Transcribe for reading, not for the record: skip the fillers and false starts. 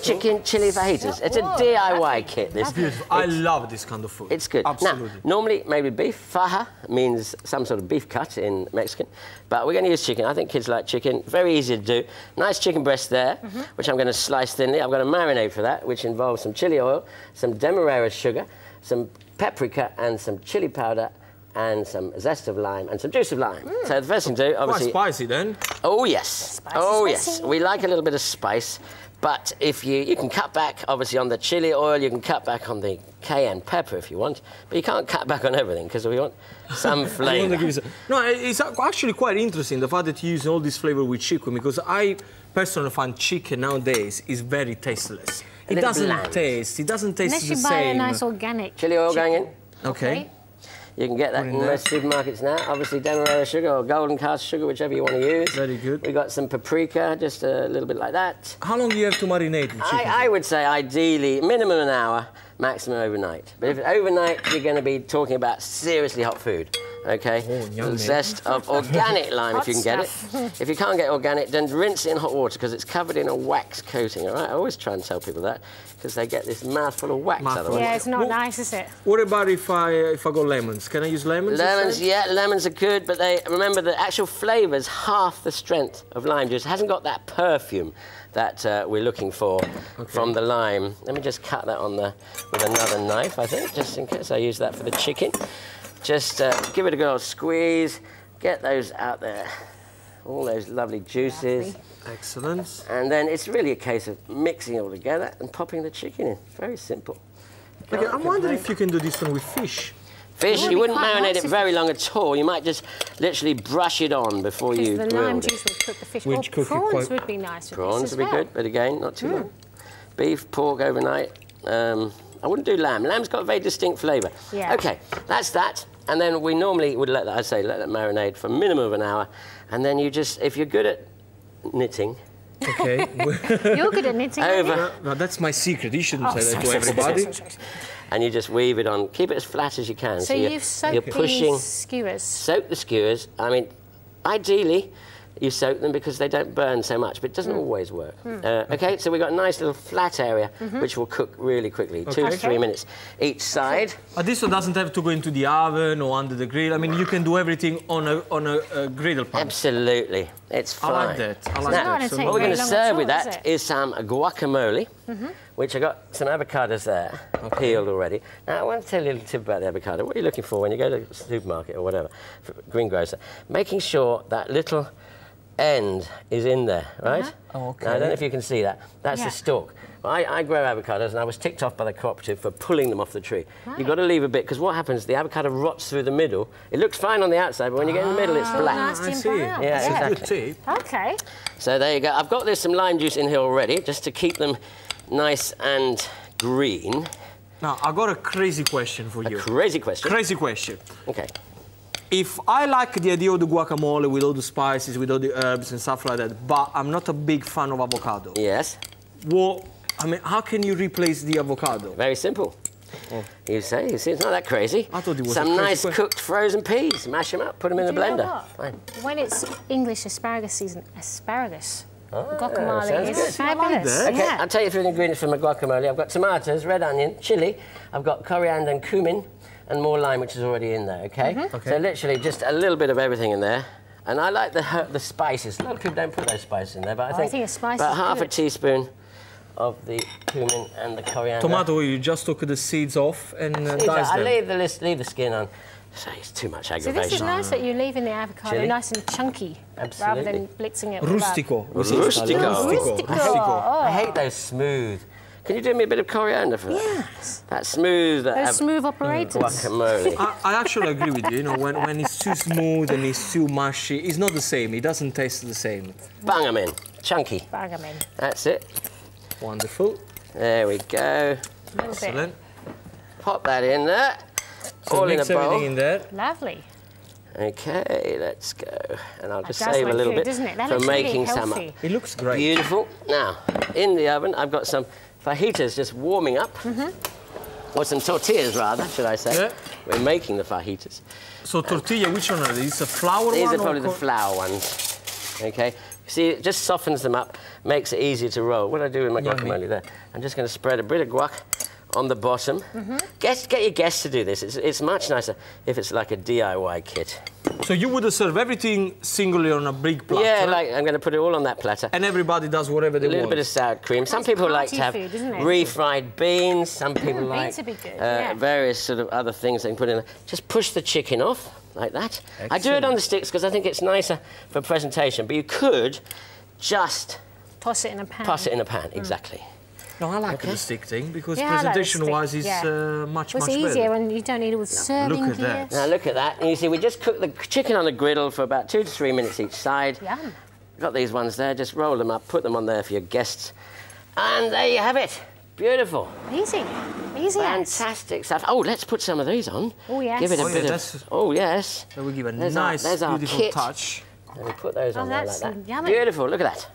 chicken chili fajitas. It's a DIY kit. This. Beautiful. I love this kind of food. It's good. Absolutely. Now, normally, maybe beef. Faja means some sort of beef cut in Mexican. But we're going to use chicken. I think kids like chicken. Very easy to do. Nice chicken breast there, which I'm going to slice thinly. I've got a marinade for that, which involves some chili oil, some demerara sugar, some paprika, and some chili powder, and some zest of lime and some juice of lime. So the first thing to do, obviously... Quite spicy then. Oh, yes. Yes. We like a little bit of spice, but if you can cut back, obviously, on the chili oil, you can cut back on the cayenne pepper if you want, but you can't cut back on everything because we want some flavour. No, it's actually quite interesting, the fact that you use all this flavour with chicken, because I personally find chicken nowadays is very tasteless. It doesn't taste the same. Unless you buy a nice organic chili oil chicken. going in. Okay. You can get that in most supermarkets now. Obviously, demerara sugar or golden cast sugar, whichever you want to use. Very good. We've got some paprika, just a little bit like that. How long do you have to marinate the chicken? I would say, ideally, minimum an hour, maximum overnight. But if it's overnight, you're going to be talking about seriously hot food. OK? The zest of organic lime, if you can get it. If you can't get organic, then rinse it in hot water because it's covered in a wax coating, all right? I always try and tell people that because they get this mouthful of wax otherwise. Yeah, it's not nice, is it? What about if I got lemons? Can I use lemons? Lemons, yeah, lemons are good, but remember the actual flavour's half the strength of lime juice. It hasn't got that perfume that we're looking for from the lime. Let me just cut that with another knife, I think, just in case I use that for the chicken. Just give it a good old squeeze, get those out there, all those lovely juices. Excellent. And then it's really a case of mixing it all together and popping the chicken in. Very simple. Okay, I'm wondering if you can do this one with fish. Fish, you wouldn't marinate it very long at all. You might just literally brush it on before you grill it. The lime juice will cook the fish. Or prawns would be nice. Prawns would be good, but again, not too long. Beef, pork overnight. I wouldn't do lamb. Lamb's got a very distinct flavour. Yeah. OK, that's that. And then we normally would let that marinate for a minimum of an hour. And then you just, if you're good at knitting... OK. You're good at knitting, No, that's my secret. You shouldn't say that to everybody. And you just weave it on. Keep it as flat as you can. So you've soaked these skewers? Soak the skewers. I mean, ideally, you soak them because they don't burn so much, but it doesn't always work. OK, so we've got a nice little flat area, which will cook really quickly, 2 to 3 minutes each side. This one doesn't have to go into the oven or under the grill. I mean, you can do everything on a griddle pan. Absolutely. It's fine. I like that. I like that. So what we're going to serve with that is some guacamole, which I got some avocados there, peeled already. Now, I want to tell you a little tip about the avocado. What are you looking for when you go to the supermarket or whatever, greengrocer? Making sure that little end is in there, right? Oh, OK. Now, I don't know if you can see that. That's the stalk. I grow avocados, and I was ticked off by the cooperative for pulling them off the tree. You've got to leave a bit, because what happens, the avocado rots through the middle. It looks fine on the outside, but when you get in the middle, it's black. I see. Yeah, exactly. OK. So there you go. I've got some lime juice in here already, just to keep them nice and green. Now, I've got a crazy question for you. A crazy question? Crazy question. OK. If I like the idea of the guacamole with all the spices, with all the herbs and stuff like that, but I'm not a big fan of avocado. Yes. Well, I mean, how can you replace the avocado? Very simple. You see, it's not that crazy. I thought it was some nice cooked frozen peas. Mash them up, put them in the blender. Fine. When it's English asparagus season, asparagus. Guacamole is fabulous. OK, I'll tell you a few ingredients for my guacamole. I've got tomatoes, red onion, chilli. I've got coriander and cumin, and more lime, which is already in there, OK? So literally just a little bit of everything in there. And I like the spices. A lot of people don't put those spices in there, but I think about half a teaspoon of the cumin and the coriander. Tomato, you just took the seeds off and dice them. I leave the skin on. So it's too much aggravation. So this is nice that you're leaving the avocado nice and chunky, rather than blitzing it. Rustico. I hate those smooth. Can you do me a bit of coriander for that? Yes. That smooth... Those smooth operators. Guacamole. I actually agree with you. You know, when it's too smooth and it's too mushy, it's not the same. It doesn't taste the same. Bang them in. Chunky. Bang them in. That's it. Wonderful. There we go. Excellent. Pop that in there. So all mix in a bowl. everything in there. Lovely. OK, let's go. And I'll just save a little bit for making some up. It looks great. Beautiful. Now, in the oven, I've got some fajitas just warming up. Or some tortillas, rather, should I say. Yeah. We're making the fajitas. So tortilla, which one are these? A flour one? These are probably the flour ones. Okay, see, it just softens them up, makes it easier to roll. What do I do with my guacamole there? I'm just going to spread a bit of guac on the bottom. Get your guests to do this. It's much nicer if it's like a DIY kit. So you would serve everything singly on a big platter? Yeah, like I'm going to put it all on that platter. And everybody does whatever they want? A little bit of sour cream. Some people like to have refried beans. Some people like various sort of other things they can put in. Just push the chicken off like that. Excellent. I do it on the sticks because I think it's nicer for presentation, but you could just... Toss it in a pan. Toss it in a pan, exactly. No, I like the stick thing because presentation-wise it's much better. It's easier when you don't need all the serving Look at that. Now look at that. And you see, we just cook the chicken on the griddle for about 2 to 3 minutes each side. Yum. Got these ones there. Just roll them up, put them on there for your guests, and there you have it. Beautiful. Easy. Easy. Fantastic stuff. Oh, let's put some of these on. Oh yes. Give it a bit of. Oh yes. So we give a nice, beautiful touch. And we put those on there like that's that. yummy. Beautiful. Look at that.